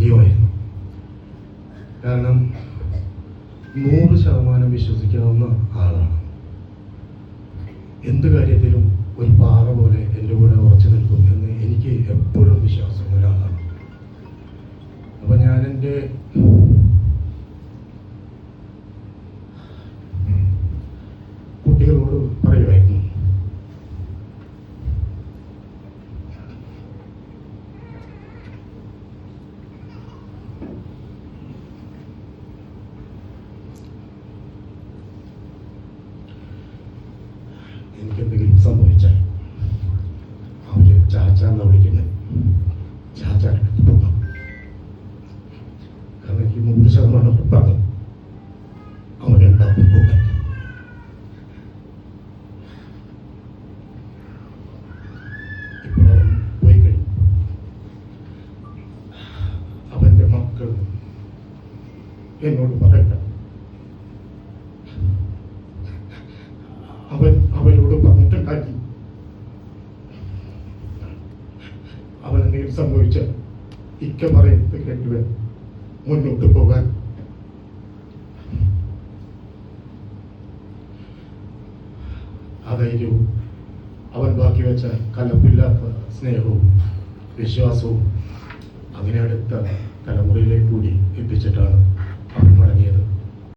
ധൈര്യമായിരുന്നു. കാരണം 100% വിശ്വസിക്കാവുന്ന ആളാണ്. എന്ത് കാര്യത്തിലും ഒരു പാറ പോലെ എൻ്റെ കൂടെ ഉറച്ചു നിൽക്കും എന്ന് എനിക്ക് എപ്പോഴും വിശ്വാസമുള്ള ഒരാളാണ്. അപ്പം ഞാൻ എൻ്റെ കുട്ടികളോട് പറയുമായിരുന്നു, എനിക്കെന്തെങ്കിലും സംഭവിച്ചാൽ അവര് ചാച്ച എന്നാ വിളിക്കുന്നത്, ചാച്ച പോകാം. കാരണം എനിക്ക് 100% ഉറപ്പാണ് അവനുണ്ടാവും കൂടെ. ഇപ്പോൾ അവൻ പോയി കഴിഞ്ഞു. അവന്റെ മക്കൾ എന്നോട് പറയണ്ട, അവരോട് പറഞ്ഞിട്ടുണ്ടാക്കി അവനെന്തെങ്കിലും സംഭവിച്ച ഇക്ക പറയുന്നത് കേട്ടുവേ മുന്നോട്ട് പോകാൻ. ആ ധൈര്യവും അവൻ ബാക്കി വെച്ച കലപ്പില്ലാത്ത സ്നേഹവും വിശ്വാസവും അങ്ങനെ അടുത്ത തലമുറയിലേക്ക് കൂടി എത്തിച്ചിട്ടാണ് അവൻ മടങ്ങിയത്.